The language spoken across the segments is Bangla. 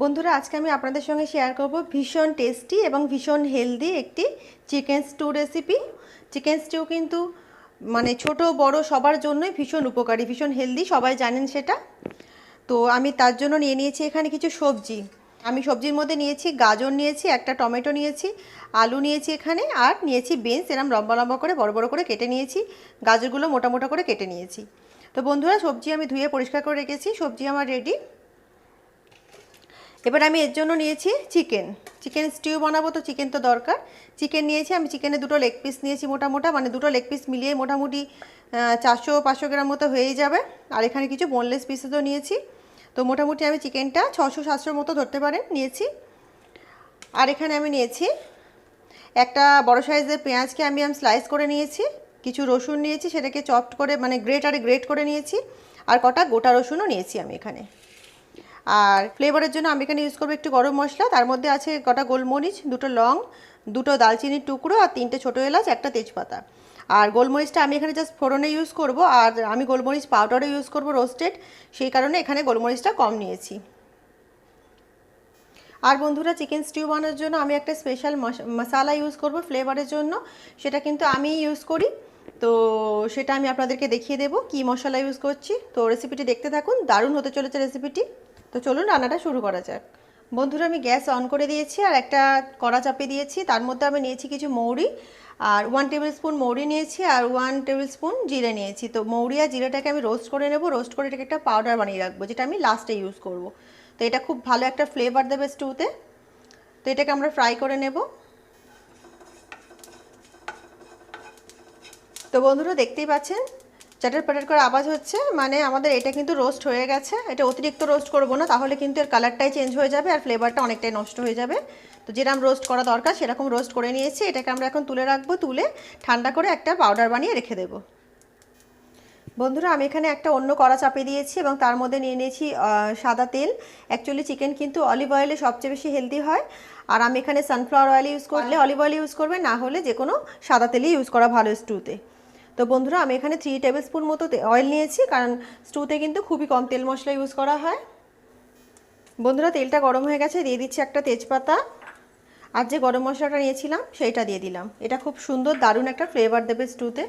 বন্ধুরা আজকে আমি আপনাদের সঙ্গে শেয়ার করব ভীষণ টেস্টি এবং ভীষণ হেলদি একটি chicken stew recipe. Chicken stew কিন্তু মানে ছোট বড় সবার জন্যই ভীষণ উপকারী, ভীষণ হেলদি, সবাই জানেন সেটা। তো আমি তার জন্য নিয়ে নিয়েছি এখানে কিছু সবজি। আমি সবজির মধ্যে নিয়েছি গাজর, নিয়েছি একটা টমেটো, নিয়েছি আলু, নিয়েছি এখানে, আর নিয়েছি বিনস। এরকম লম্বা লম্বা করে বড় বড় করে কেটে নিয়েছি, গাজরগুলো মোটা মোটা করে কেটে নিয়েছি। তো বন্ধুরা সবজি আমি ধুয়ে পরিষ্কার করে রেখেছি, সবজি আমার রেডি। এবার আমি এর জন্য নিয়েছি চিকেন স্টিউ বানাবো, তো চিকেন তো দরকার। চিকেন নিয়েছি আমি, চিকেনে দুটো লেগ পিস নিয়েছি মোটা মোটা, মানে দুটো লেগ পিস মিলিয়ে মোটামুটি 400-500 গ্রাম মতো হয়েই যাবে। আর এখানে কিছু বোনলেস পিসেসও নিয়েছি। তো মোটামুটি আমি চিকেনটা 600-700 মতো ধরতে পারেন নিয়েছি। আর এখানে আমি নিয়েছি একটা বড় সাইজের পেঁয়াজকে আমি স্লাইস করে নিয়েছি, কিছু রসুন নিয়েছি, সেটাকে চপড করে মানে গ্রেট করে নিয়েছি, আর কটা গোটা রসুনও নিয়েছি আমি এখানে। আর ফ্লেভারের জন্য আমি এখানে ইউজ করবো একটু গরম মশলা, তার মধ্যে আছে কটা গোলমরিচ, দুটো লং, দুটো দালচিনির টুকরো, আর 3টে ছোটো এলাচ, একটা তেজপাতা। আর গোলমরিচটা আমি এখানে জাস্ট ফোড়নে ইউজ করব, আর আমি গোলমরিচ পাউডারও ইউজ করব রোস্টেড, সেই কারণে এখানে গোলমরিচটা কম নিয়েছি। আর বন্ধুরা চিকেন স্টিউ বানানোর জন্য আমি একটা স্পেশাল মশলা ইউজ করব ফ্লেভারের জন্য, সেটা কিন্তু আমি ইউজ করি। তো সেটা আমি আপনাদেরকে দেখিয়ে দেবো কী মশলা ইউজ করছি। তো রেসিপিটি দেখতে থাকুন, দারুণ হতে চলেছে রেসিপিটি। তো চলুন রান্নাটা শুরু করা যাক। বন্ধুরা আমি গ্যাস অন করে দিয়েছি আর একটা কড়া চাপিয়ে দিয়েছি, তার মধ্যে আমি নিয়েছি কিছু মৌরি, আর 1 টেবিল স্পুন মৌরি নিয়েছি, আর 1 টেবিল স্পুন জিরে নিয়েছি। তো মৌরি আর জিরেটাকে আমি রোস্ট করে নেব, রোস্ট করে এটাকে একটা পাউডার বানিয়ে রাখবো, যেটা আমি লাস্টে ইউজ করব। তো এটা খুব ভালো একটা ফ্লেভার দেবে স্টুতে। তো এটাকে আমরা ফ্রাই করে নেব। তো বন্ধুরা দেখতেই পাচ্ছেন চাটার পাটার করে আওয়াজ হচ্ছে, মানে আমাদের এটা কিন্তু রোস্ট হয়ে গেছে। এটা অতিরিক্ত রোস্ট করব না, তাহলে কিন্তু এর কালারটাই চেঞ্জ হয়ে যাবে আর ফ্লেভারটা অনেকটাই নষ্ট হয়ে যাবে। তো যেরকম রোস্ট করা দরকার সেরকম রোস্ট করে নিয়েছি। এটাকে আমরা এখন তুলে রাখবো, তুলে ঠান্ডা করে একটা পাউডার বানিয়ে রেখে দেবো। বন্ধুরা আমি এখানে একটা অন্য কড়া চাপিয়ে দিয়েছি এবং তার মধ্যে নিয়ে নিয়েছি সাদা তেল। অ্যাকচুয়ালি চিকেন কিন্তু অলিভ অয়েলে সবচেয়ে বেশি হেলদি হয়, আর আমি এখানে সানফ্লাওয়ার অয়েল ইউজ করলে অলিভ অয়েল ইউজ করবে, না হলে যে কোনো সাদা তেলই ইউজ করা ভালো স্টুতে। তো বন্ধুরা আমি এখানে 3 টেবিল স্পুন মতো অয়েল নিয়েছি, কারণ স্টুতে কিন্তু খুবই কম তেল মশলা ইউজ করা হয়। বন্ধুরা তেলটা গরম হয়ে গেছে, দিয়ে দিচ্ছি একটা তেজপাতা, আর যে গরম মশলাটা নিয়েছিলাম সেইটা দিয়ে দিলাম। এটা খুব সুন্দর দারুণ একটা ফ্লেভার দেবে স্টুতে।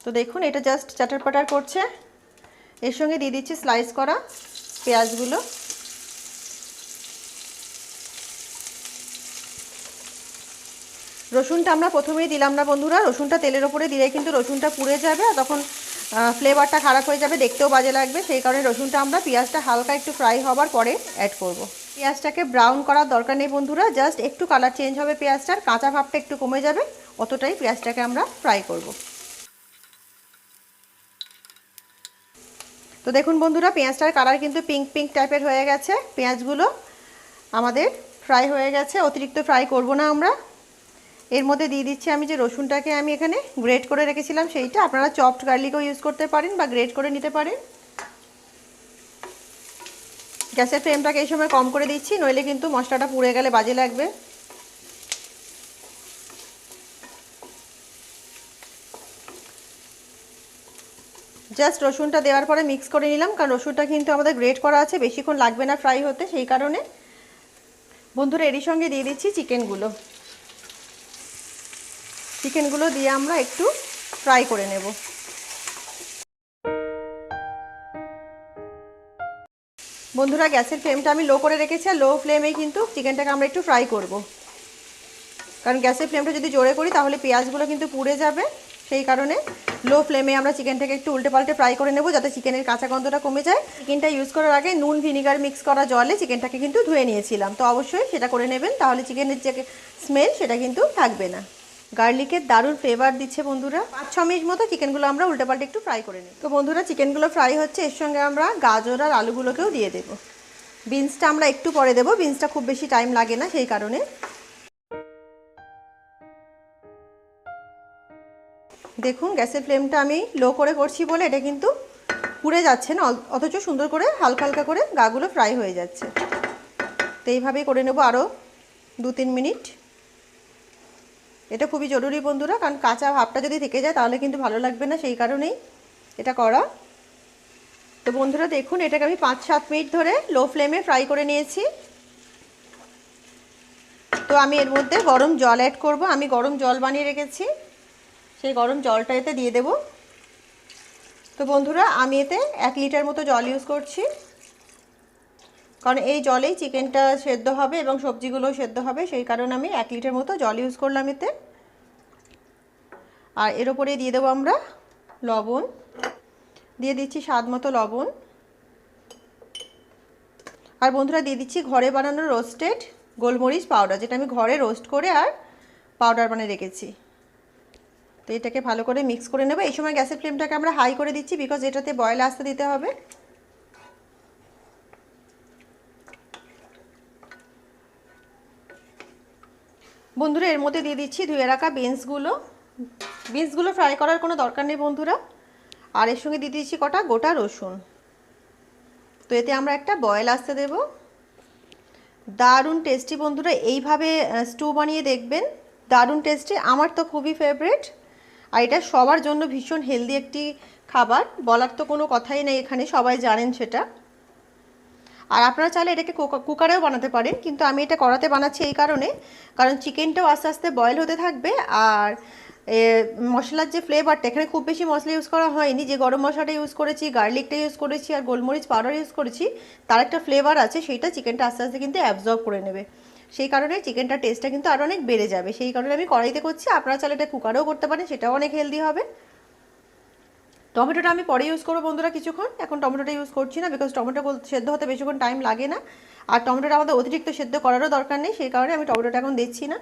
তো দেখুন এটা জাস্ট চাটার পাটার করছে। এর সঙ্গে দিয়ে দিচ্ছি স্লাইস করা পেঁয়াজগুলো। রসুনটা আমরা প্রথমেই দিলাম না বন্ধুরা, রসুনটা তেলের ওপরে দিলে কিন্তু রসুনটা পুড়ে যাবে, আর তখন ফ্লেভারটা খারাপ হয়ে যাবে, দেখতেও বাজে লাগবে। সেই কারণে রসুনটা আমরা পেঁয়াজটা হালকা একটু ফ্রাই হবার পরে অ্যাড করব। পেঁয়াজটাকে ব্রাউন করার দরকার নেই বন্ধুরা, জাস্ট একটু কালার চেঞ্জ হবে পেঁয়াজটার, কাঁচা ভাবটা একটু কমে যাবে, অতটাই পেঁয়াজটাকে আমরা ফ্রাই করব। তো দেখুন বন্ধুরা পেঁয়াজটার কালার কিন্তু পিঙ্ক পিঙ্ক টাইপের হয়ে গেছে, পেঁয়াজগুলো আমাদের ফ্রাই হয়ে গেছে, অতিরিক্ত ফ্রাই করব না আমরা। এর মধ্যে দিয়ে দিচ্ছি আমি যে রসুনটাকে আমি এখানে গ্রেট করে রেখেছিলাম সেইটা, আপনারা চপড গার্লিকও ইউজ করতে পারেন বা গ্রেট করে নিতে পারেন। গ্যাসের ফ্লেমটাকে এই সময় কম করে দিচ্ছি, নইলে কিন্তু মশলাটা পুড়ে গেলে বাজে লাগবে। জাস্ট রসুনটা দেওয়ার পরে মিক্স করে নিলাম, কারণ রসুনটা কিন্তু আমাদের গ্রেট করা আছে, বেশিক্ষণ লাগবে না ফ্রাই হতে, সেই কারণে। বন্ধুরা এরই সঙ্গে দিয়ে দিচ্ছি চিকেনগুলো দিয়ে আমরা একটু ফ্রাই করে নেব। বন্ধুরা গ্যাসের ফ্লেমটা আমি লো করে রেখেছি, আর লো ফ্লেমেই কিন্তু চিকেনটাকে আমরা একটু ফ্রাই করব, কারণ গ্যাসের ফ্লেমটা যদি জোরে করি তাহলে পেঁয়াজগুলো কিন্তু পুড়ে যাবে। সেই কারণে লো ফ্লেমে আমরা চিকেনটাকে একটু উল্টে পাল্টে ফ্রাই করে নেব, যাতে চিকেনের কাঁচা গন্ধটা কমে যায়। চিকেনটা ইউজ করার আগে নুন ভিনিগার মিক্স করা জলে চিকেনটাকে কিন্তু ধুয়ে নিয়েছিলাম, তো অবশ্যই সেটা করে নেবেন, তাহলে চিকেনের যে স্মেল সেটা কিন্তু থাকবে না। গার্লিকের দারুণ ফ্লেভার দিচ্ছে বন্ধুরা। 5-6 মিনিট মতো চিকেনগুলো আমরা উল্টে পাল্টে একটু ফ্রাই করে নিই। তো বন্ধুরা চিকেনগুলো ফ্রাই হচ্ছে, এর সঙ্গে আমরা গাজর আর আলুগুলোকেও দিয়ে দেবো। বিনসটা আমরা একটু পরে দেবো, বিনসটা খুব বেশি টাইম লাগে না, সেই কারণে। দেখুন গ্যাসের ফ্লেমটা আমি লো করে করছি বলে এটা কিন্তু পুড়ে যাচ্ছে না, অথচ সুন্দর করে হালকা হালকা করে গাগুলো ফ্রাই হয়ে যাচ্ছে। তো এইভাবেই করে নেব আরও 2-3 মিনিট। এটা খুবই জরুরি বন্ধুরা, কারণ কাঁচা ভাবটা যদি থেকে যায় তাহলে কিন্তু ভালো লাগবে না, সেই কারণেই এটা করা। তো বন্ধুরা দেখুন, এটাকে আমি 5-7 মিনিট ধরে লো ফ্লেমে ফ্রাই করে নিয়েছি। তো আমি এর মধ্যে গরম জল অ্যাড করব। আমি গরম জল বানিয়ে রেখেছি, সেই গরম জলটা এতে দিয়ে দেব। তো বন্ধুরা আমি এতে 1 লিটার মতো জল ইউজ করছি, কারণ এই জলেই চিকেনটা সেদ্ধ হবে এবং সবজিগুলোও সেদ্ধ হবে, সেই কারণে আমি 1 লিটার মতো জল ইউজ করলাম এতে। আর এর উপরে দিয়ে দেবো আমরা লবণ, দিয়ে দিচ্ছি স্বাদ মতো লবণ। আর বন্ধুরা দিয়ে দিচ্ছি ঘরে বানানো রোস্টেড গোলমরিচ পাউডার, যেটা আমি ঘরে রোস্ট করে আর পাউডার বানিয়ে রেখেছি। তো এটাকে ভালো করে মিক্স করে নেব। এই সময় গ্যাসের ফ্লেমটাকে আমরা হাই করে দিচ্ছি, বিকজ এটাতে বয়েল আসতে দিতে হবে। বন্ধুরা এর মধ্যে দিয়ে দিচ্ছি ধুয়ে রাখা বিনসগুলো ফ্রাই করার কোনো দরকার নেই বন্ধুরা। আর এর সঙ্গে দিয়ে দিচ্ছি কটা গোটা রসুন। তো এতে আমরা একটা বয়েল আসতে দেব। দারুণ টেস্টি বন্ধুরা, এইভাবে স্টু বানিয়ে দেখবেন, দারুণ টেস্টি। আমার তো খুবই ফেভারিট। আর এটা সবার জন্য ভীষণ হেলদি একটি খাবার, বলার তো কোনো কথাই নেই, এখানে সবাই জানেন সেটা। আর আপনারা চাইলে এটাকে কুকারেও বানাতে পারেন, কিন্তু আমি এটা কড়াতে বানাচ্ছি এই কারণে, কারণ চিকেনটাও আস্তে আস্তে বয়েল হতে থাকবে। আর মশলার যে ফ্লেভারটা, এখানে খুব বেশি মশলা ইউজ করা হয়নি, যে গরম মশলাটা ইউজ করেছি, গার্লিকটা ইউজ করেছি আর গোলমরিচ পাউডার ইউজ করেছি, তার একটা ফ্লেভার আছে, সেইটা চিকেনটা আস্তে আস্তে কিন্তু অ্যাবজর্ব করে নেবে। সেই কারণে চিকেনটার টেস্টটা কিন্তু আরও অনেক বেড়ে যাবে, সেই কারণে আমি কড়াইতে করছি। আপনারা চাইলে এটা কুকারেও করতে পারেন, সেটাও অনেক হেলদি হবে। টমেটোটা আমি পরে ইউজ করবো বন্ধুরা কিছুক্ষণ, এখন টমেটোটা ইউজ করছি না, বিকজ টমেটো সেদ্ধ হতে বেশিক্ষণ টাইম লাগে না। আর টমেটোটা আমাদের অতিরিক্ত সেদ্ধ করারও দরকার নেই, সেই কারণে আমি টমেটোটা এখন দিচ্ছি না।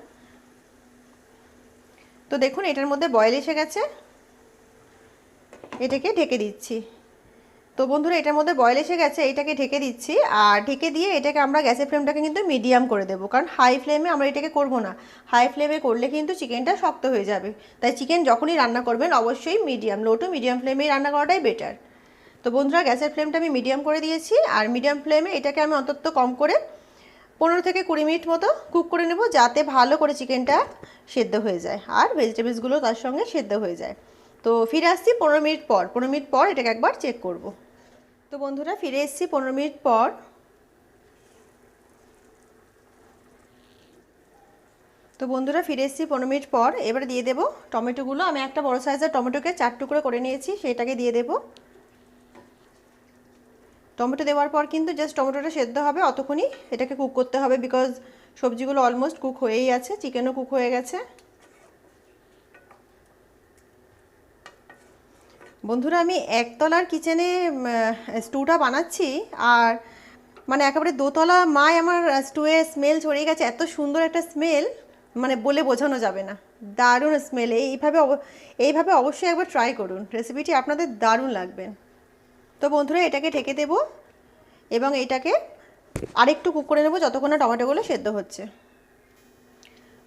তো দেখুন এটার মধ্যে বয়েল এসে গেছে, এটাকে ঢেকে দিচ্ছি। তো বন্ধুরা এটার মধ্যে বয়েল এসে গেছে, এটাকে ঢেকে দিচ্ছি। আর ঢেকে দিয়ে এটাকে আমরা গ্যাসের ফ্লেমটাকে কিন্তু মিডিয়াম করে দেবো, কারণ হাই ফ্লেমে আমরা এটাকে করবো না। হাই ফ্লেমে করলে কিন্তু চিকেনটা শক্ত হয়ে যাবে। তাই চিকেন যখনই রান্না করবেন অবশ্যই লো টু মিডিয়াম ফ্লেমেই রান্না করাটাই বেটার। তো বন্ধুরা গ্যাসের ফ্লেমটা আমি মিডিয়াম করে দিয়েছি, আর মিডিয়াম ফ্লেমে এটাকে আমি অন্তত কম করে 15 থেকে 20 মিনিট মতো কুক করে নেব, যাতে ভালো করে চিকেনটা সেদ্ধ হয়ে যায় আর ভেজিটেবলসগুলো তার সঙ্গে সেদ্ধ হয়ে যায়। তো ফিরে আসছি 15 মিনিট পর। 15 মিনিট পর এটাকে একবার চেক করব। তো বন্ধুরা ফিরে এসেছি 15 মিনিট পর। এবারে দিয়ে দেবো টমেটোগুলো। আমি একটা বড় সাইজের টমেটোকে 4 টুকরো করে নিয়েছি, সেটাকে দিয়ে দেবো। টমেটো দেওয়ার পর কিন্তু জাস্ট টমেটোটা সেদ্ধ হবে, অতক্ষণই এটাকে কুক করতে হবে, বিকজ সবজিগুলো অলমোস্ট কুক হয়েই আছে, চিকেনও কুক হয়ে গেছে। বন্ধুরা আমি একতলার কিচেনে স্টুটা বানাচ্ছি, আর মানে একেবারে দোতলা মায় আমার স্টুয়ে স্মেল ছড়িয়ে গেছে, এত সুন্দর একটা স্মেল, মানে বলে বোঝানো যাবে না, দারুণ স্মেল। এইভাবে অবশ্যই একবার ট্রাই করুন, রেসিপিটি আপনাদের দারুণ লাগবে। তো বন্ধুরা এটাকে ঢেকে দেব এবং এটাকে আরেকটু কুক করে নেব যতক্ষণ না টমেটোগুলো সেদ্ধ হচ্ছে।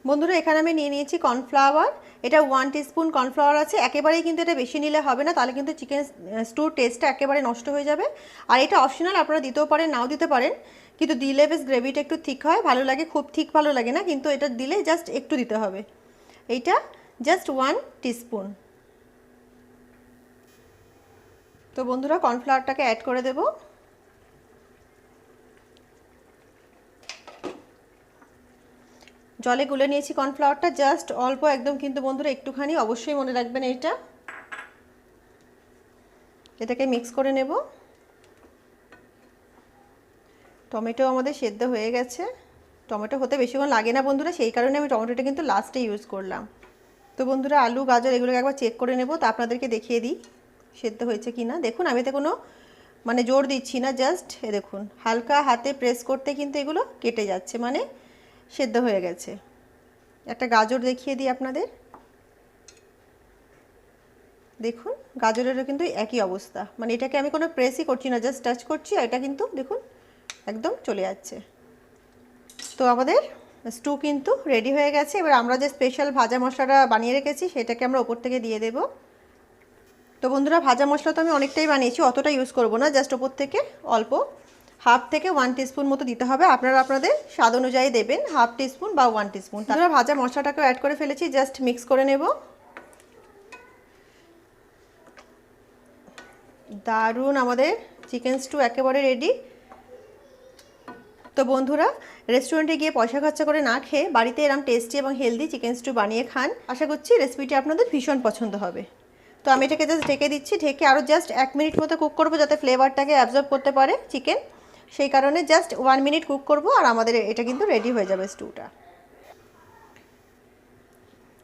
বন্ধুরা এখানে আমি নিয়ে নিয়েছি কর্নফ্লাওয়ার, এটা 1 টিস্পুন কর্নফ্লাওয়ার আছে। একেবারেই কিন্তু এটা বেশি নিলে হবে না, তাহলে কিন্তু চিকেন স্টুর টেস্টটা একেবারে নষ্ট হয়ে যাবে। আর এটা অপশনাল, আপনারা দিতেও পারেন নাও দিতে পারেন, কিন্তু দিলে বেশ গ্রেভিটা একটু থিক হয়, ভালো লাগে। খুব থিক ভালো লাগে না, কিন্তু এটা দিলে জাস্ট একটু দিতে হবে। এইটা জাস্ট 1 টিস্পুন। তো বন্ধুরা কর্নফ্লাওয়ারটাকে অ্যাড করে দেব। জলে গুলে নিয়েছি কর্নফ্লাওয়ারটা, জাস্ট অল্প একদম, কিন্তু বন্ধুরা একটুখানি অবশ্যই মনে রাখবেন এইটা। এটাকে মিক্স করে নেব। টমেটো আমাদের সেদ্ধ হয়ে গেছে, টমেটো হতে বেশিক্ষণ লাগে না বন্ধুরা, সেই কারণে আমি টমেটোটা কিন্তু লাস্টে ইউজ করলাম। তো বন্ধুরা আলু গাজর এগুলোকে একবার চেক করে নেব, তো আপনাদেরকে দেখিয়ে দিই সেদ্ধ হয়েছে কি না। দেখুন আমি এতে কোনো মানে জোর দিচ্ছি না, জাস্ট দেখুন হালকা হাতে প্রেস করতে কিন্তু এগুলো কেটে যাচ্ছে, মানে সেদ্ধ হয়ে গেছে। একটা গাজর দেখিয়ে দিই আপনাদের, দেখুন গাজরেরও কিন্তু একই অবস্থা, মানে এটাকে আমি কোনো প্রেসই করছি না, জাস্ট টাচ করছি, আর এটা কিন্তু দেখুন একদম চলে যাচ্ছে। তো আমাদের স্টু কিন্তু রেডি হয়ে গেছে। এবার আমরা যে স্পেশাল ভাজা মশলাটা বানিয়ে রেখেছি সেটাকে আমরা ওপর থেকে দিয়ে দেব। তো বন্ধুরা ভাজা মশলা তো আমি অনেকটাই বানিয়েছি, অতটা ইউজ করব না, জাস্ট ওপর থেকে অল্প 1/2 থেকে 1 টিস্পুন মতো দিতে হবে। আপনারা আপনাদের স্বাদ অনুযায়ী দেবেন, 1/2 টিস্পুন বা 1 টিস্পুন। তারপরে ভাজা মশলাটাকেও অ্যাড করে ফেলেছি, জাস্ট মিক্স করে নেব। দারুণ আমাদের চিকেন স্টু একেবারে রেডি। তো বন্ধুরা, রেস্টুরেন্টে গিয়ে পয়সা খরচা করে না খেয়ে বাড়িতে এরকম টেস্টি এবং হেলদি চিকেন স্টু বানিয়ে খান। আশা করছি রেসিপিটি আপনাদের ভীষণ পছন্দ হবে। তো আমি এটাকে জাস্ট ঢেকে দিচ্ছি, ঢেকে আরও জাস্ট 1 মিনিট মতো কুক করবো যাতে ফ্লেভারটাকে অ্যাবজর্ব করতে পারে চিকেন। সেই কারণে জাস্ট 1 মিনিট কুক করবো আর আমাদের এটা কিন্তু রেডি হয়ে যাবে স্টুটা।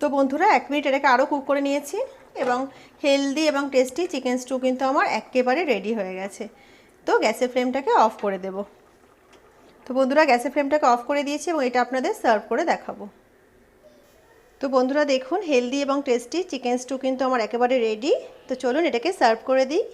তো বন্ধুরা 1 মিনিট এটাকে আরও কুক করে নিয়েছি এবং হেলদি এবং টেস্টি চিকেন স্টু কিন্তু আমার একেবারে রেডি হয়ে গেছে। তো গ্যাসের ফ্লেমটাকে অফ করে দেব। তো বন্ধুরা গ্যাসের ফ্লেমটাকে অফ করে দিয়েছি এবং এটা আপনাদের সার্ভ করে দেখাবো। তো বন্ধুরা দেখুন, হেলদি এবং টেস্টি চিকেন স্টু কিন্তু আমার একেবারে রেডি। তো চলুন এটাকে সার্ভ করে দিই।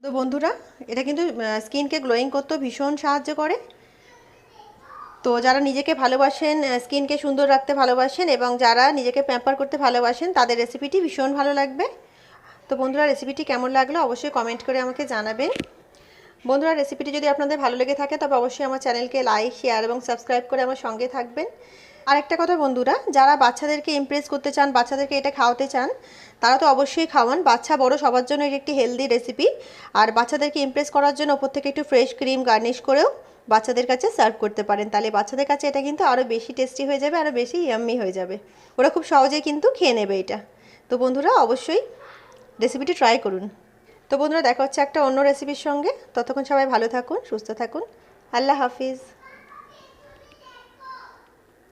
তো বন্ধুরা এটা কিন্তু স্কিনকে গ্লোয়িং করতেও ভীষণ সাহায্য করে। তো যারা নিজেকে ভালোবাসেন, স্কিনকে সুন্দর রাখতে ভালোবাসেন এবং যারা নিজেকে প্যাম্পার করতে ভালোবাসেন তাদের রেসিপিটি ভীষণ ভালো লাগবে। তো বন্ধুরা রেসিপিটি কেমন লাগলো অবশ্যই কমেন্ট করে আমাকে জানাবেন। বন্ধুরা রেসিপিটি যদি আপনাদের ভালো লেগে থাকে তবে অবশ্যই আমার চ্যানেলকে লাইক, শেয়ার এবং সাবস্ক্রাইব করে আমার সঙ্গে থাকবেন। আর একটা কথা বন্ধুরা, যারা বাচ্চাদেরকে ইমপ্রেস করতে চান, বাচ্চাদেরকে এটা খাওয়াতে চান, তারা তো অবশ্যই খাওয়ান। বাচ্চা বড় সবার জন্য এটা একটি হেলদি রেসিপি। আর বাচ্চাদেরকে ইমপ্রেস করার জন্য ওপর থেকে একটু ফ্রেশ ক্রিম গার্নিশ করেও বাচ্চাদের কাছে সার্ভ করতে পারেন। তাহলে বাচ্চাদের কাছে এটা কিন্তু আরও বেশি টেস্টি হয়ে যাবে, আরও বেশি ইয়াম্মি হয়ে যাবে। ওরা খুব সহজেই কিন্তু খেয়ে নেবে এটা। তো বন্ধুরা অবশ্যই রেসিপিটি ট্রাই করুন। তো বন্ধুরা দেখা হচ্ছে একটা অন্য রেসিপির সঙ্গে। ততক্ষণ সবাই ভালো থাকুন, সুস্থ থাকুন। আল্লাহ হাফিজ।